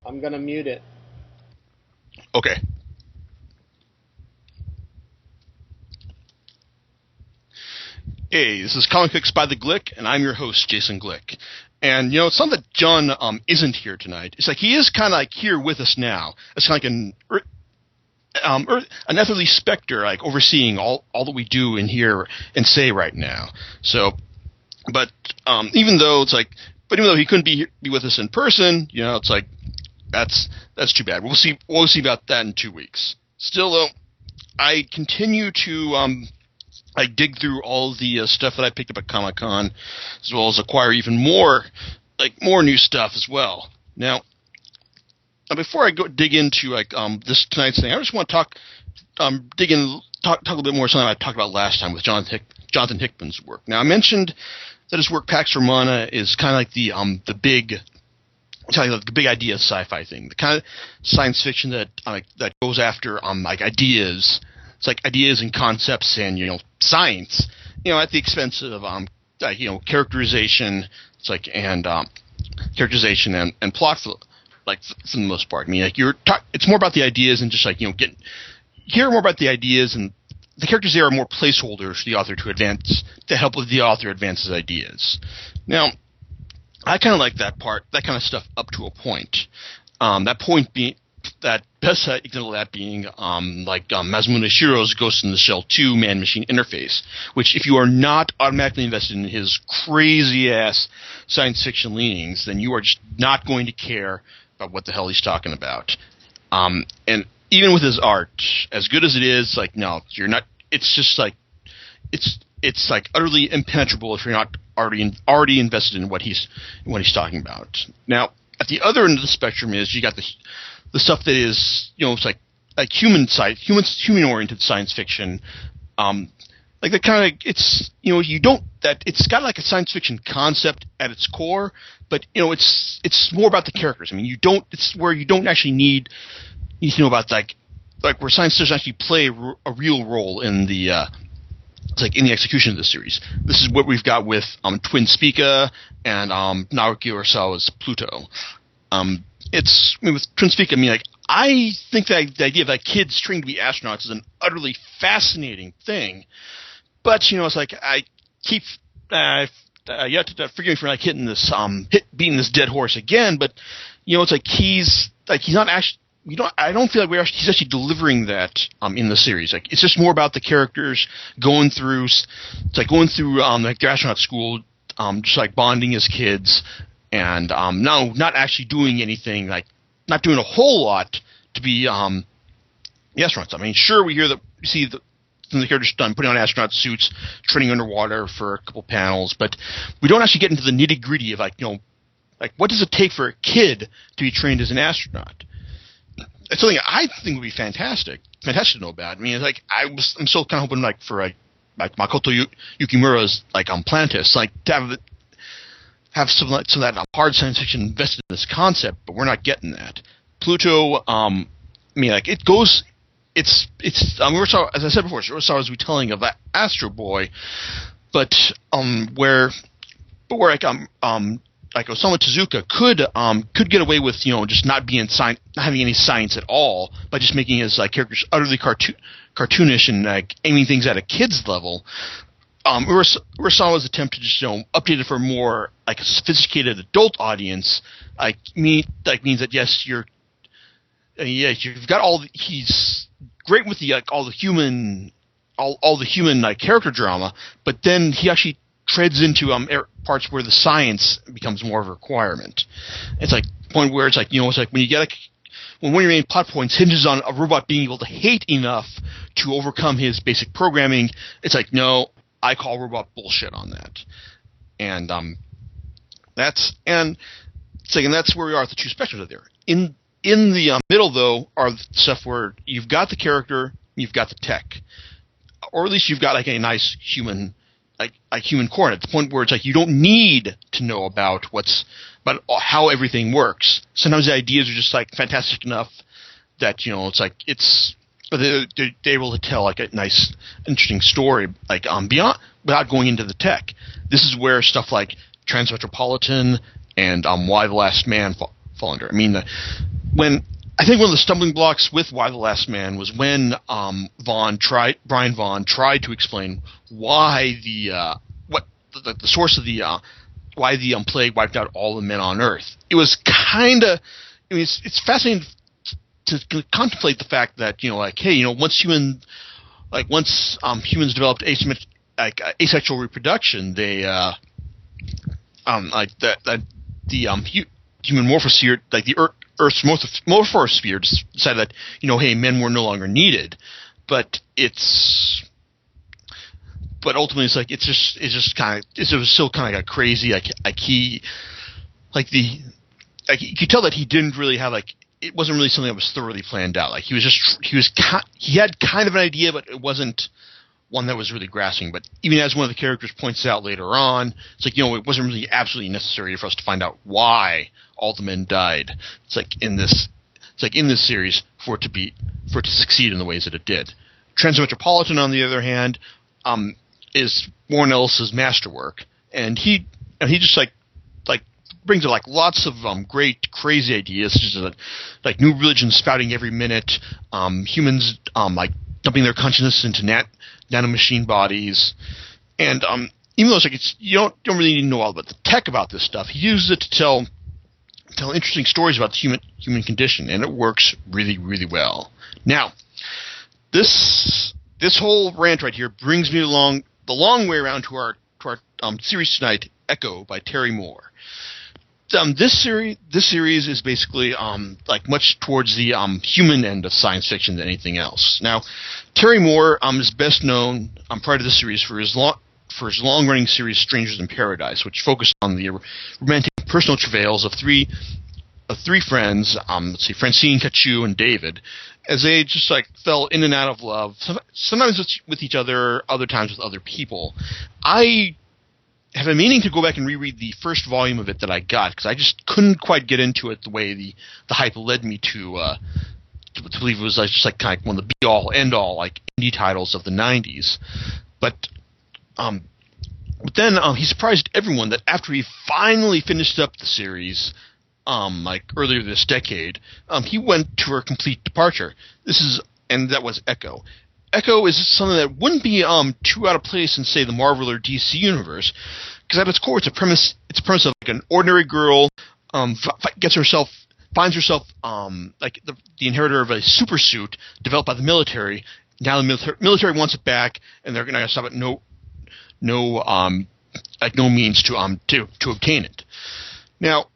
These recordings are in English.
I'm gonna mute it. Okay. Hey, this is Comic Picks by the Glick, and I'm your host, Jason Glick. And, it's not that John isn't here tonight. It's like he is kind of like here with us now. It's kind of like an earthly specter, like overseeing all that we do and hear and say right now. So, but even though he couldn't be with us in person, it's like that's too bad. We'll see about that in 2 weeks. Still, though, I continue to I dig through all the stuff that I picked up at Comic-Con, as well as acquire even more new stuff as well. Now, before I dig into this tonight's thing, I just want to talk a little bit more something I talked about last time with Jonathan Hickman's work. Now, I mentioned that his work Pax Romana is kind of like the big idea of sci-fi thing, the kind of science fiction that goes after ideas. It's like ideas and concepts and science, at the expense of characterization. It's like characterization and plot for the most part. I mean, it's more about the ideas and just hear more about the ideas, and the characters there are more placeholders for the author to help with the author advance his ideas. Now, I kind of like that kind of stuff up to a point. That point being that best example of that being Masamune Shirow's Ghost in the Shell 2 man-machine interface, which if you are not automatically invested in his crazy-ass science fiction leanings, then you are just not going to care about what the hell he's talking about. And even with his art, as good as it is, no, you're not. It's just it's utterly impenetrable if you're not already invested in what he's talking about. Now, at the other end of the spectrum is you got the stuff that is, it's like human-oriented science fiction, the kind of it's it's got like a science fiction concept at its core, but it's more about the characters. I mean, it's where you don't actually need to know about where science doesn't actually play a real role in the in the execution of the series. This is what we've got with Twin Spica and Naoki Urasawa's Pluto. With Twin Spica, I think that the idea of kids training to be astronauts is an utterly fascinating thing. But I keep forgive me for hitting this beating this dead horse again. But he's not actually. I don't feel like he's actually delivering that in the series. It's just more about the characters going through. It's going through their astronaut school, just bonding as kids. And no, not actually doing anything, not doing a whole lot to be the astronauts. I mean, sure, we see the characters done putting on astronaut suits, training underwater for a couple panels, but we don't actually get into the nitty gritty of what does it take for a kid to be trained as an astronaut? It's something I think would be fantastic to know about. I mean, I'm still kind of hoping for Makoto Yukimura's Plantis, to have some of that hard science fiction invested in this concept, but we're not getting that. Pluto, it goes. It's as I said before, Urasawa's retelling of Astro Boy, but where Osamu Tezuka could get away with just not having any science at all by just making his characters utterly cartoonish and aiming things at a kid's level. Urasawa's attempt to just update it for more a sophisticated adult audience means that yes, you've got he's great with all the human character drama, but then he actually treads into parts where the science becomes more of a requirement. It's the point where it's when you get when one of your main plot points hinges on a robot being able to hate enough to overcome his basic programming, it's no. I call robot bullshit on that, and that's where we are at the two spectrums of there. In the middle, though, are the stuff where you've got the character, you've got the tech, or at least you've got a nice human, human core. At the point where it's you don't need to know about how everything works. Sometimes the ideas are just fantastic enough that they're able to tell a nice, interesting story beyond without going into the tech. This is where stuff like Transmetropolitan and Why the Last Man fall under. I mean, when I think one of the stumbling blocks with Why the Last Man was when Brian Vaughan tried to explain why the source of the why the plague wiped out all the men on Earth. It was kind of, I mean, it's fascinating to contemplate the fact that, you know, like, hey, you know, once humans developed asexual reproduction, they human morphosphere, like the Earth's morphosphere, decided that, you know, hey, men were no longer needed. But ultimately, it's like it was still kind of like a crazy you could tell that he didn't really have it wasn't really something that was thoroughly planned out. Like he had kind of an idea, but it wasn't one that was really grasping. But even as one of the characters points out later on, it's like, you know, it wasn't really absolutely necessary for us to find out why all the men died. It's like in this series for it to succeed in the ways that it did. Transmetropolitan, on the other hand, is Warren Ellis's masterwork, and he just brings lots of great crazy ideas, such as like new religions spouting every minute, humans dumping their consciousness into nanomachine bodies, and even though you don't really need to know all about the tech about this stuff, he uses it to tell interesting stories about the human condition, and it works really, really well. Now, this whole rant right here brings me the long way around to our series tonight, Echo by Terry Moore. This series is basically much towards the human end of science fiction than anything else. Now, Terry Moore is best known prior to this series for his long-running series Strangers in Paradise, which focused on the romantic personal travails of three friends, Francine, Kachu, and David, as they just fell in and out of love, sometimes with each other, other times with other people. I have been meaning to go back and reread the first volume of it that I got, because I just couldn't quite get into it the way the hype led me to believe it was just kind of one of the be-all, end-all indie titles of the 90s. But then he surprised everyone that after he finally finished up the series, earlier this decade, he went to a complete departure. That was Echo. Echo is something that wouldn't be too out of place in, say, the Marvel or DC universe, because at its core, it's a premise of an ordinary girl finds herself the inheritor of a super suit developed by the military. Now the military wants it back, and they're going to stop at no means to obtain it. Now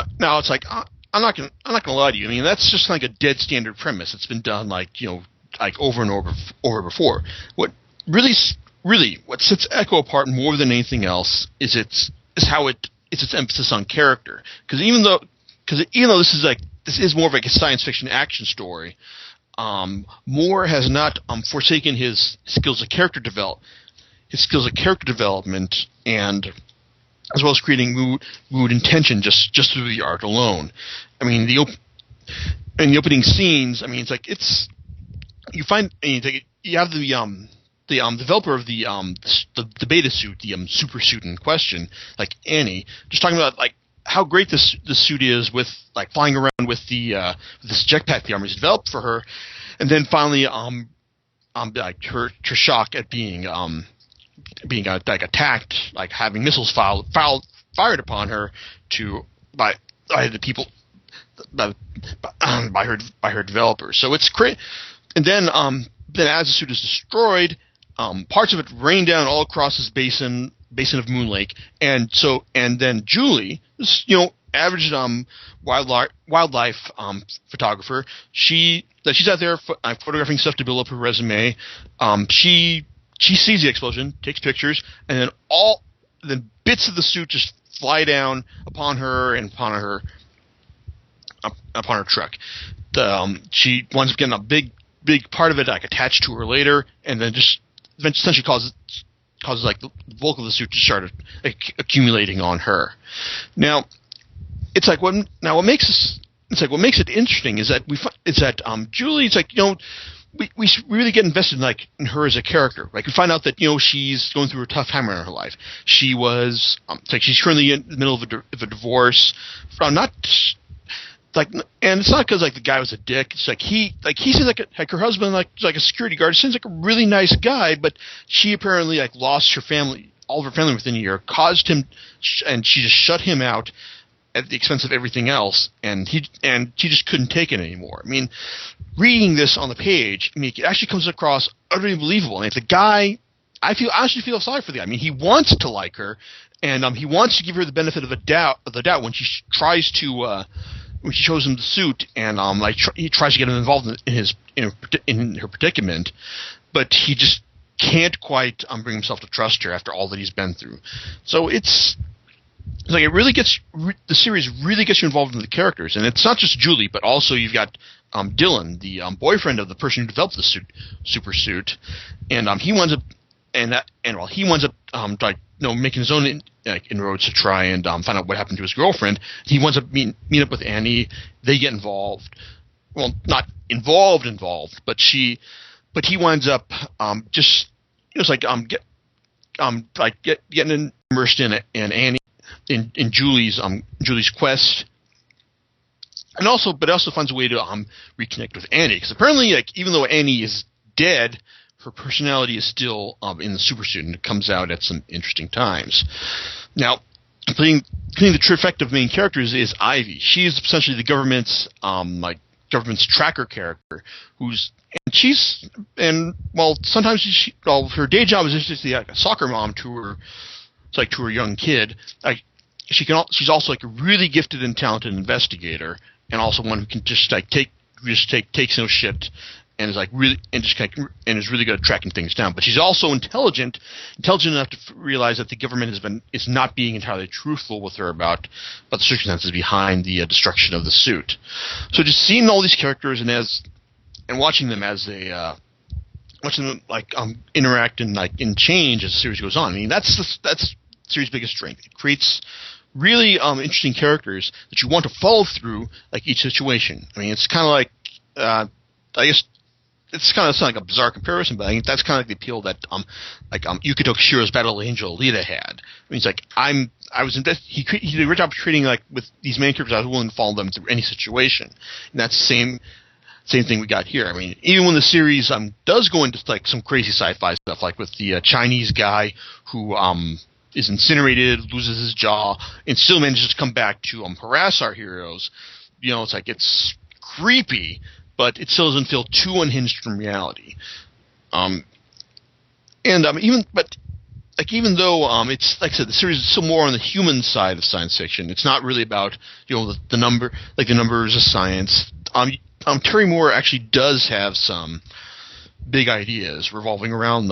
it's like, I'm not gonna lie to you. I mean, that's just a dead standard premise. It's been done over and over before. What sets Echo apart more than anything else is its emphasis on character. Because even though this is more of a science fiction action story, Moore has not forsaken his skills of character development, and as well as creating mood and tension just through the art alone. I mean, the opening scenes. I mean, you have the developer of the beta suit, the super suit in question, like Annie, just talking about how great this suit is with flying around with this jetpack the Army's developed for her, and then finally her shock at being attacked, having missiles fired upon her by her developers. So it's great. And then as the suit is destroyed, parts of it rain down all across this basin of Moon Lake, and then Julie, this average wildlife photographer, she's out there photographing stuff to build up her resume. She sees the explosion, takes pictures, and then all the bits of the suit just fly down upon her and upon her truck. She winds up getting a big part of it attached to her later, and then just essentially causes the bulk of the suit to start accumulating on her. Now, what makes it interesting is that Julie, we really get invested in her as a character. We find out that she's going through a tough time in her life. She was she's currently in the middle of a divorce from not like, and it's not because like the guy was a dick. It's like he seems like her husband like a security guard. Seems like a really nice guy, but she apparently like lost her family, all of her family within a year, caused him, and she just shut him out at the expense of everything else, and she just couldn't take it anymore. I mean, reading this on the page, I mean, it actually comes across utterly believable. And the guy, I honestly feel sorry for the guy. I mean, he wants to like her, and he wants to give her the benefit of the doubt when she tries to. When she shows him the suit, and he tries to get him involved in her predicament, but he just can't quite bring himself to trust her after all that he's been through. So it's like it really gets the series really gets you involved in the characters, and it's not just Julie, but also you've got Dylan, the boyfriend of the person who developed the super suit, and he winds up making his own inroads to try and find out what happened to his girlfriend. He winds up meet up with Annie. They get involved. Well, not involved, but he winds up getting immersed in Annie in Julie's quest, and also finds a way to reconnect with Annie, because apparently even though Annie is dead, her personality is still in the supersuit, and it comes out at some interesting times. Now, playing the trifecta of main characters is Ivy. She is essentially the government's tracker character, sometimes her day job is just like a soccer mom to her young kid. She's also like a really gifted and talented investigator, and also one who can just takes no shit, and is really good at tracking things down. But she's also intelligent enough to realize that the government is not being entirely truthful with her about the circumstances behind the destruction of the suit. So just seeing all these characters and watching them as they interact and change as the series goes on. I mean, that's the series' biggest strength. It creates really interesting characters that you want to follow through each situation. I mean, it's kind of like I guess. It's kind of sound like a bizarre comparison, but I think that's kind of like the appeal that Yukito Kishiro's Battle Angel Alita had. I mean, it's he did a great job of treating with these main characters. I was willing to follow them through any situation, and that's the same thing we got here. I mean, even when the series does go into some crazy sci-fi stuff, like with the Chinese guy who is incinerated, loses his jaw, and still manages to come back to harass our heroes. You know, it's creepy, but it still doesn't feel too unhinged from reality. Even though it's like I said, the series is still more on the human side of science fiction. It's not really about the numbers of science. Terry Moore actually does have some big ideas revolving around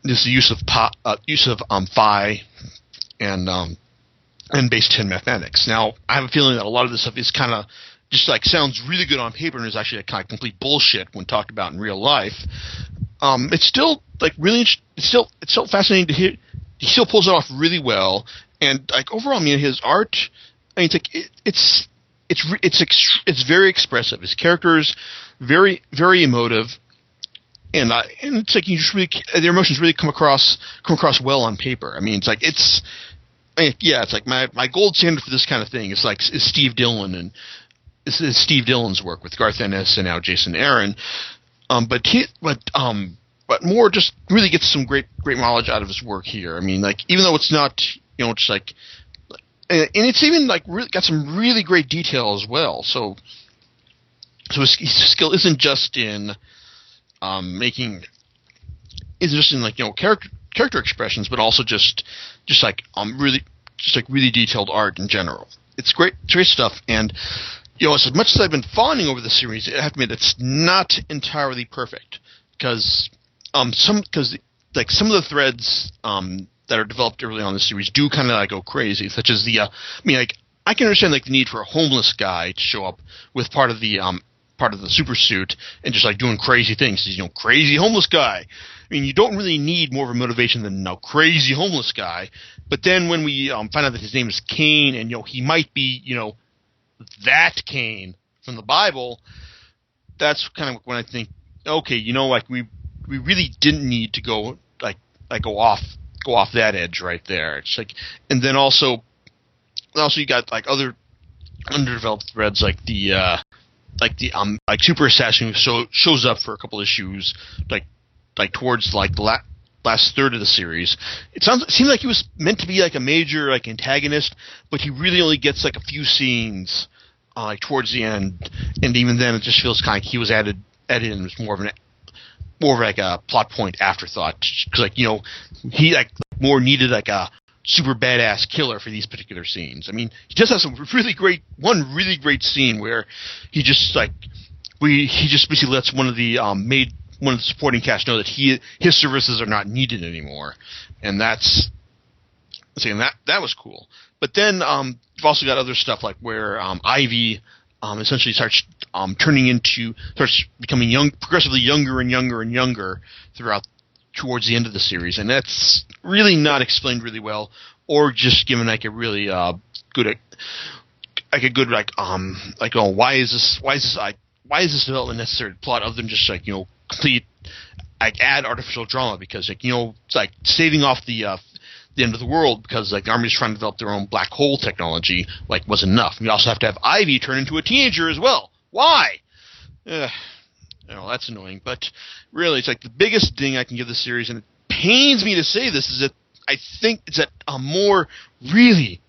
this use of phi and base 10 mathematics. Now, I have a feeling that a lot of this stuff is kind of just sounds really good on paper and is actually kind of complete bullshit when talked about in real life. It's still really it's still fascinating to hear. He still pulls it off really well, and overall, I mean, his art. I mean, it's very expressive. His characters very emotive, and it's you just really their emotions really come across well on paper. I mean, it's my gold standard for this kind of thing is Steve Dillon and. This is Steve Dillon's work with Garth Ennis and now Jason Aaron, but Moore just really gets some great mileage out of his work here. I mean, even though it's not and it's even really got some really great detail as well. So his skill isn't just in character expressions, but also just really detailed art in general. It's great stuff. And as much as I've been fawning over the series, I have to admit it's not entirely perfect, because some of the threads that are developed early on in the series do kind of go crazy, such as I can understand the need for a homeless guy to show up with part of the super suit and just doing crazy things. He's crazy homeless guy. I mean, you don't really need more of a motivation than crazy homeless guy. But then when we find out that his name is Cain, and he might be that Cain from the Bible, that's kind of when I think, okay, we really didn't need to go go off that edge right there. It's and then also you got other underdeveloped threads like Super Assassin who shows up for a couple issues like towards like the last third of the series. It seemed like he was meant to be like a major like antagonist, but he really only gets like a few scenes like towards the end, and even then it just feels kind of like he was added in as more of like a plot point afterthought, because like he like more needed like a super badass killer for these particular scenes. I mean, he just has one really great scene where he just basically lets one of the supporting cast know that his services are not needed anymore, and that was cool. But then you've also got other stuff like where Ivy essentially starts becoming progressively younger and younger and younger towards the end of the series, and that's really not explained really well, or just given like a really good why is this development necessary plot other than just like complete like add artificial drama, because like it's like saving off the end of the world because like the army's trying to develop their own black hole technology like wasn't enough. We also have to have Ivy turn into a teenager as well. Why? That's annoying, but really, it's like the biggest ding I can give this series, and it pains me to say this, is that I think it's that Moore really,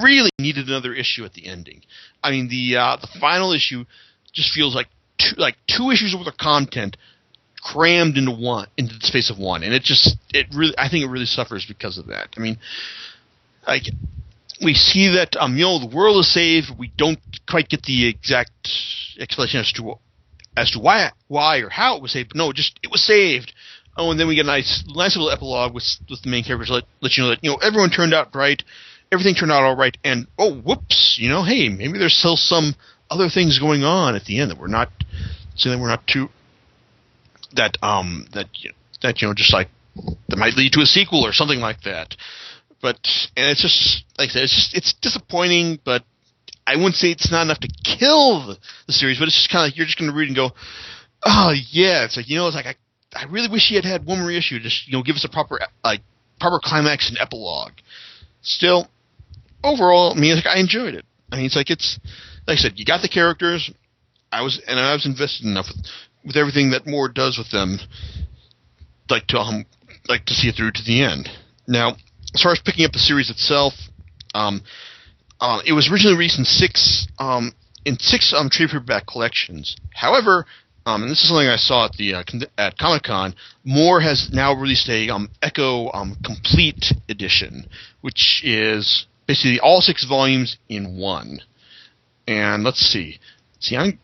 really needed another issue at the ending. I mean, the final issue just feels like two issues worth of content crammed into the space of one, and I think it really suffers because of that. I mean, like we see that the world is saved. We don't quite get the exact explanation as to why or how it was saved. But no, it was saved. Oh, and then we get a nice little epilogue with the main characters let you know that everyone turned out right, everything turned out all right, and oh whoops, hey, maybe there's still some other things going on at the end that we're not too that just like that might lead to a sequel or something like that. But and it's just like I said, it's disappointing, but I wouldn't say it's not enough to kill the series, but it's just kind of like you're just going to read and go, oh yeah, it's like it's like I really wish he had one more issue, just give us a proper climax and epilogue. Still, overall, I mean, I enjoyed it. I mean, it's like I said, you got the characters. I was invested enough with everything that Moore does with them, like to see it through to the end. Now, as far as picking up the series itself, it was originally released in six trade paperback collections. However, and this is something I saw at Comic-Con, Moore has now released a Echo Complete Edition, which is basically all 6 volumes in one. And let's see, it's like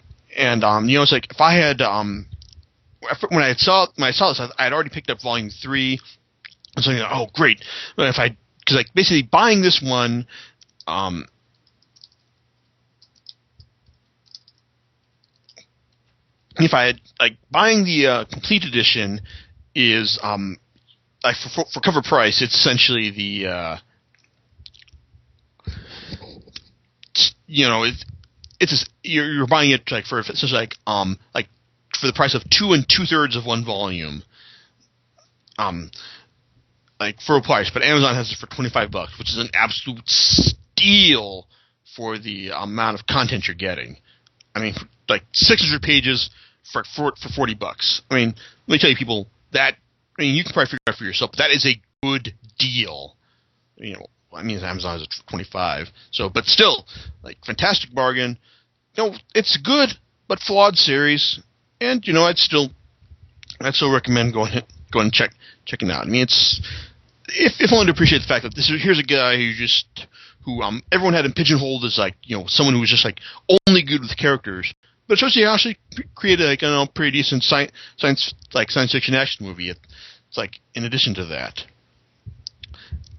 if I had when I saw this, I had already picked up volume 3. And so oh great, because like basically buying this one. If I had buying the complete edition is for cover price, it's essentially the you're buying it for the price of 2 2/3 of one volume, for a price. But Amazon has it for $25, which is an absolute steal for the amount of content you're getting. I mean, 600 pages for $40. I mean, let me tell you, people, you can probably figure it out for yourself, but that is a good deal. I mean, Amazon is at $25, but still, fantastic bargain. It's good but flawed series, and I'd still recommend going and checking it out. I mean, it's if only to appreciate the fact that here's a guy who everyone had him pigeonholed as someone who was just only good with characters. But it shows you actually created a pretty decent science fiction action movie. It's in addition to that.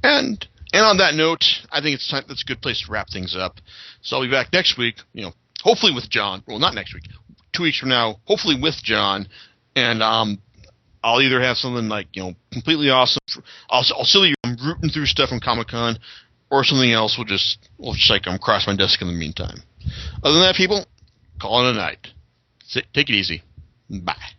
And on that note, I think that's a good place to wrap things up. So I'll be back next week, hopefully with John. Well, not next week. 2 weeks from now, hopefully with John. And I'll either have something completely awesome. I'll still be rooting through stuff from Comic-Con, or something else will just cross my desk in the meantime. Other than that, people, call it a night. Take it easy. Bye.